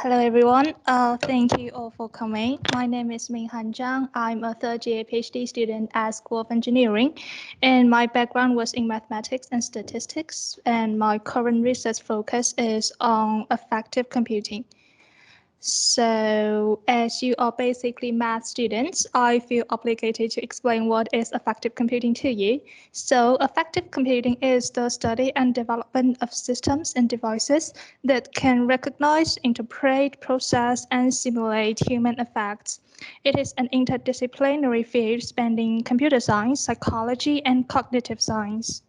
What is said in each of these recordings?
Hello everyone. Thank you all for coming. My name is Minghan Zhang. I'm a third-year PhD student at School of Engineering, and my background was in mathematics and statistics, and my current research focus is on affective computing. So, as you are basically math students, I feel obligated to explain what is affective computing to you. So, affective computing is the study and development of systems and devices that can recognize, interpret, process, and simulate human effects. It is an interdisciplinary field spanning computer science, psychology, and cognitive science.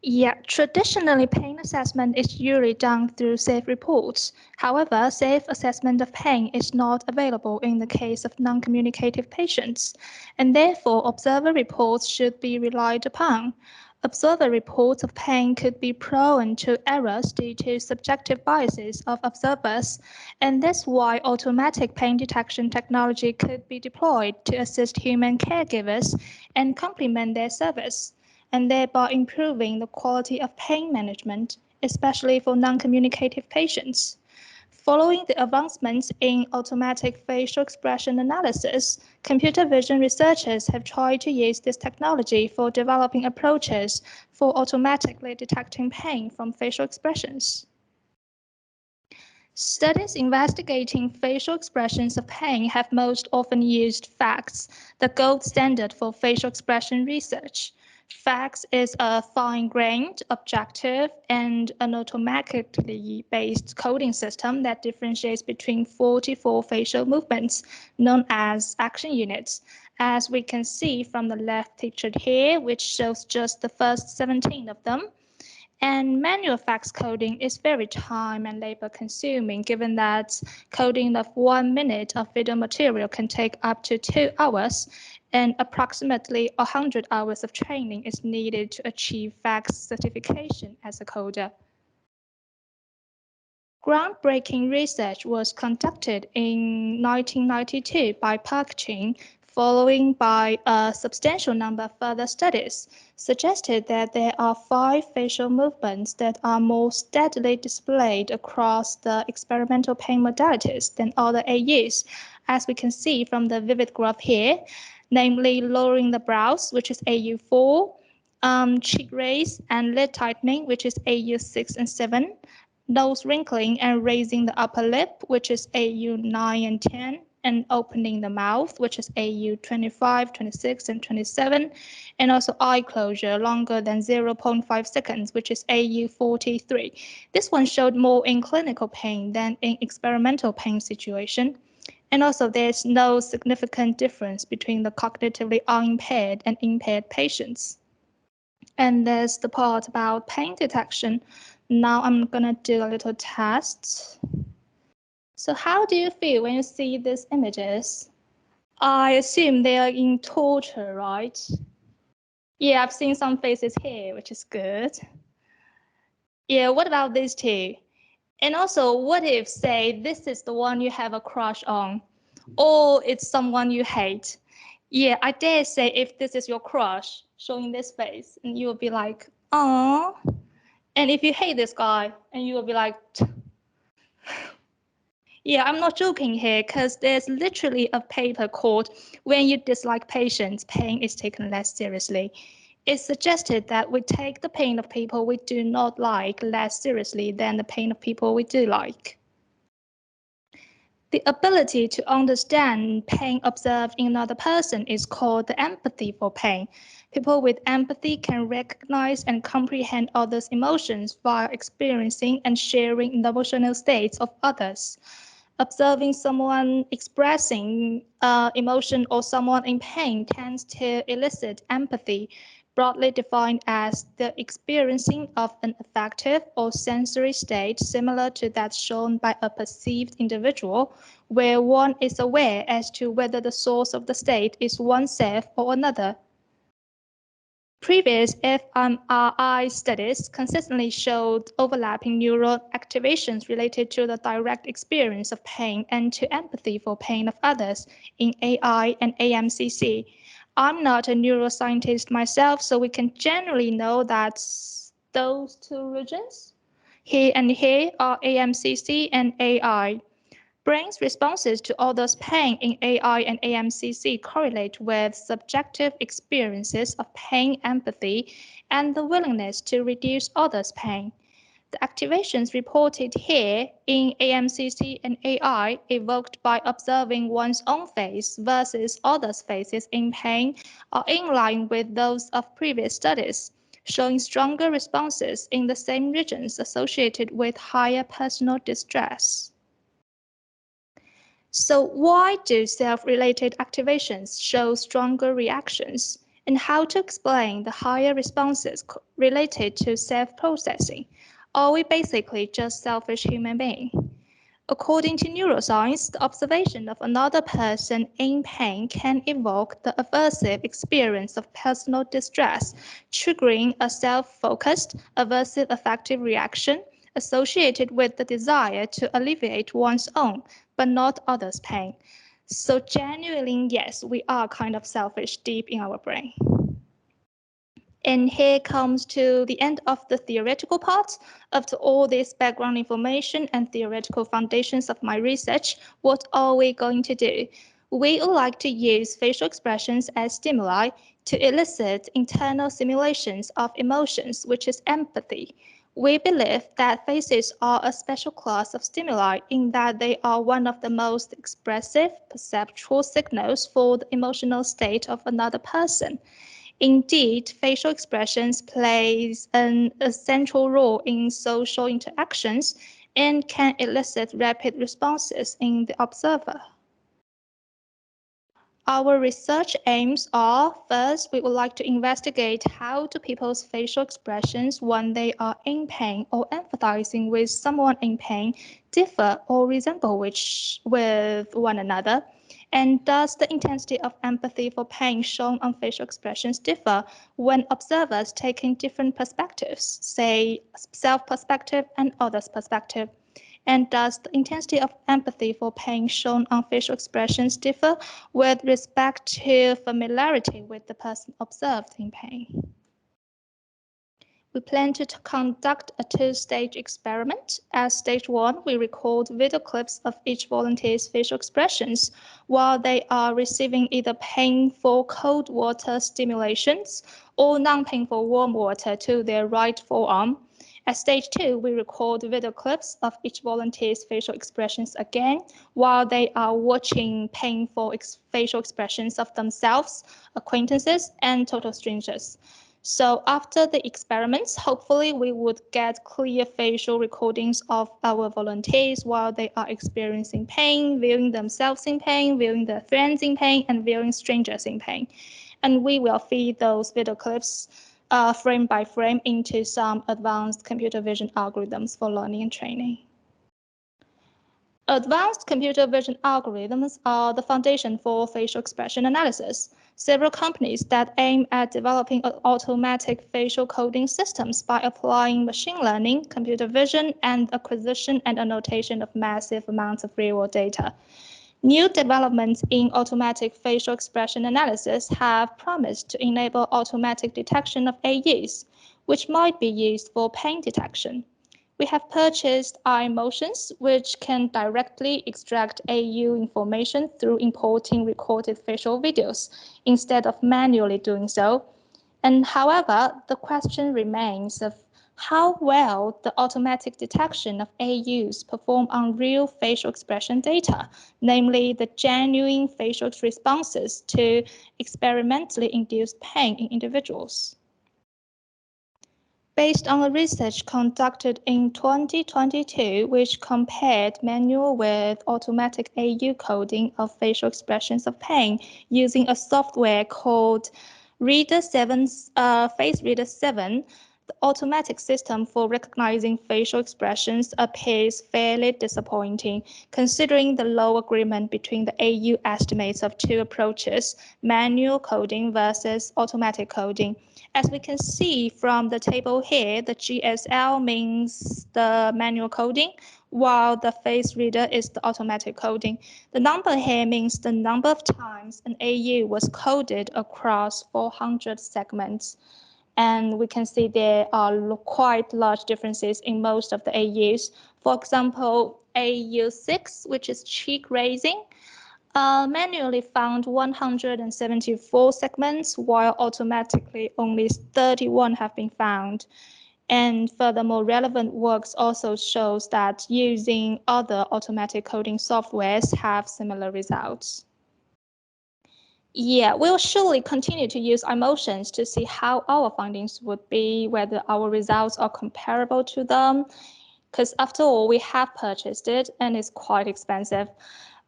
Yeah, traditionally, pain assessment is usually done through safe reports. However, safe assessment of pain is not available in the case of non-communicative patients, and therefore observer reports should be relied upon. Observer reports of pain could be prone to errors due to subjective biases of observers, and that's why automatic pain detection technology could be deployed to assist human caregivers and complement their service, and thereby improving the quality of pain management, especially for non-communicative patients. Following the advancements in automatic facial expression analysis, computer vision researchers have tried to use this technology for developing approaches for automatically detecting pain from facial expressions. Studies investigating facial expressions of pain have most often used FACS, the gold standard for facial expression research. FACS is a fine-grained, objective, and an automatically based coding system that differentiates between 44 facial movements, known as action units. As we can see from the left pictured here, which shows just the first 17 of them. And manual fax coding is very time and labor consuming, given that coding of 1 minute of video material can take up to 2 hours, and approximately 100 hours of training is needed to achieve fax certification as a coder. Groundbreaking research was conducted in 1992 by Park Chin, following by a substantial number of further studies, suggested that there are 5 facial movements that are more steadily displayed across the experimental pain modalities than other AUs, as we can see from the vivid graph here, namely lowering the brows, which is AU4, cheek raise and lid tightening, which is AU6 and 7, nose wrinkling and raising the upper lip, which is AU 9 and 10, and opening the mouth, which is AU 25, 26, and 27, and also eye closure longer than 0.5 seconds, which is AU 43. This one showed more in clinical pain than in experimental pain situation. And also, there's no significant difference between the cognitively unimpaired and impaired patients. And there's the part about pain detection. Now I'm gonna do a little test. So how do you feel when you see these images? I assume they are in torture, right? Yeah, I've seen some faces here, which is good. Yeah, what about these two? And also, what if, say, this is the one you have a crush on, or it's someone you hate? Yeah, I dare say if this is your crush showing this face, and you will be like, oh. And if you hate this guy, and you will be like, yeah, I'm not joking here, because there's literally a paper called When You Dislike Patients, Pain is Taken Less Seriously. It suggested that we take the pain of people we do not like less seriously than the pain of people we do like. The ability to understand pain observed in another person is called the empathy for pain. People with empathy can recognize and comprehend others' emotions while experiencing and sharing the emotional states of others. Observing someone expressing emotion or someone in pain tends to elicit empathy, broadly defined as the experiencing of an affective or sensory state similar to that shown by a perceived individual, where one is aware as to whether the source of the state is oneself or another. Previous fMRI studies consistently showed overlapping neural activations related to the direct experience of pain and to empathy for pain of others in AI and AMCC. I'm not a neuroscientist myself, so we can generally know that those two regions, Here and here are AMCC and AI. Brain's responses to others' pain in AI and AMCC correlate with subjective experiences of pain empathy and the willingness to reduce others' pain. The activations reported here in AMCC and AI evoked by observing one's own face versus others' faces in pain are in line with those of previous studies, showing stronger responses in the same regions associated with higher personal distress. So why do self-related activations show stronger reactions? And how to explain the higher responses related to self-processing? Are we basically just selfish human beings? According to neuroscience, the observation of another person in pain can evoke the aversive experience of personal distress, triggering a self-focused, aversive affective reaction associated with the desire to alleviate one's own, but not others' pain. So genuinely, yes, we are kind of selfish deep in our brain. And here comes to the end of the theoretical part. After all this background information and theoretical foundations of my research, what are we going to do? We would like to use facial expressions as stimuli to elicit internal simulations of emotions, which is empathy. We believe that faces are a special class of stimuli in that they are one of the most expressive perceptual signals for the emotional state of another person. Indeed, facial expressions plays an essential role in social interactions and can elicit rapid responses in the observer. Our research aims are, first, we would like to investigate how do people's facial expressions when they are in pain or empathizing with someone in pain differ or resemble with one another? And does the intensity of empathy for pain shown on facial expressions differ when observers taking different perspectives, say self-perspective and others' perspective? And does the intensity of empathy for pain shown on facial expressions differ with respect to familiarity with the person observed in pain? We plan to conduct a two-stage experiment. At stage 1, we record video clips of each volunteer's facial expressions while they are receiving either painful cold water stimulations or non-painful warm water to their right forearm. At stage 2, we record video clips of each volunteer's facial expressions again while they are watching painful facial expressions of themselves, acquaintances, and total strangers. So after the experiments, hopefully we would get clear facial recordings of our volunteers while they are experiencing pain, viewing themselves in pain, viewing their friends in pain, and viewing strangers in pain. And we will feed those video clips frame by frame into some advanced computer vision algorithms for learning and training. Advanced computer vision algorithms are the foundation for facial expression analysis. Several companies that aim at developing automatic facial coding systems by applying machine learning, computer vision, and acquisition and annotation of massive amounts of real-world data. New developments in automatic facial expression analysis have promised to enable automatic detection of AUs, which might be used for pain detection. We have purchased eye motions, which can directly extract AU information through importing recorded facial videos instead of manually doing so. And however, the question remains of how well the automatic detection of AUs perform on real facial expression data, namely the genuine facial responses to experimentally induced pain in individuals. Based on a research conducted in 2022, which compared manual with automatic AU coding of facial expressions of pain using a software called Face Reader 7, the automatic system for recognizing facial expressions appears fairly disappointing, considering the low agreement between the AU estimates of two approaches, manual coding versus automatic coding. As we can see from the table here, the GSL means the manual coding, while the face reader is the automatic coding. The number here means the number of times an AU was coded across 400 segments. And we can see there are quite large differences in most of the AUs. For example, AU6, which is cheek raising, manually found 174 segments, while automatically only 31 have been found. And furthermore, relevant works also shows that using other automatic coding softwares have similar results. Yeah, we'll surely continue to use emotions to see how our findings would be, whether our results are comparable to them. Because after all, we have purchased it and it's quite expensive.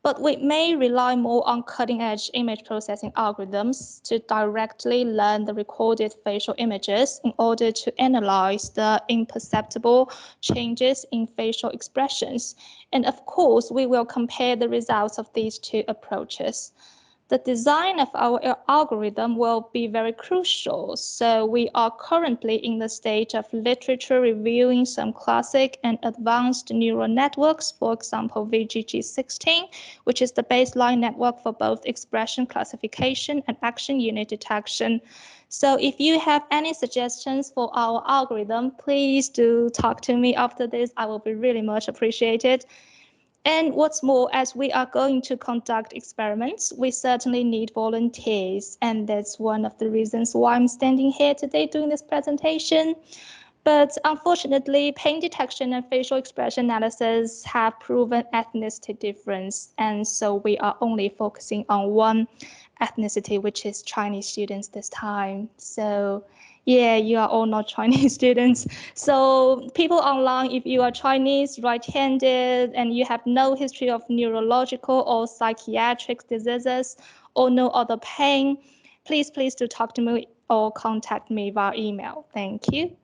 But we may rely more on cutting-edge image processing algorithms to directly learn the recorded facial images in order to analyze the imperceptible changes in facial expressions. And of course, we will compare the results of these two approaches. The design of our algorithm will be very crucial. So we are currently in the stage of literature reviewing some classic and advanced neural networks, for example, VGG16, which is the baseline network for both expression classification and action unit detection. So if you have any suggestions for our algorithm, please do talk to me after this. I will be really much appreciated. And what's more, as we are going to conduct experiments, we certainly need volunteers. And that's one of the reasons why I'm standing here today doing this presentation. But unfortunately, pain detection and facial expression analysis have proven ethnicity difference. And so we are only focusing on one ethnicity, which is Chinese students this time. So yeah, you are all not Chinese students. So people online, if you are Chinese, right-handed, and you have no history of neurological or psychiatric diseases or no other pain, please do talk to me or contact me via email. Thank you.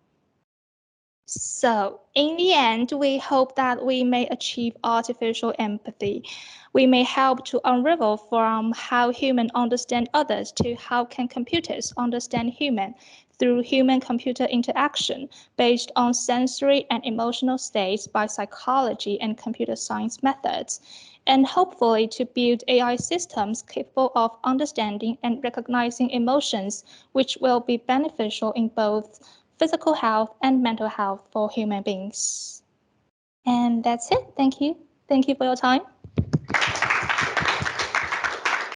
So in the end, we hope that we may achieve artificial empathy. We may help to unravel from how humans understand others to how can computers understand human through human-computer interaction based on sensory and emotional states by psychology and computer science methods, and hopefully to build AI systems capable of understanding and recognizing emotions, which will be beneficial in both physical health and mental health for human beings. And that's it. Thank you. Thank you for your time.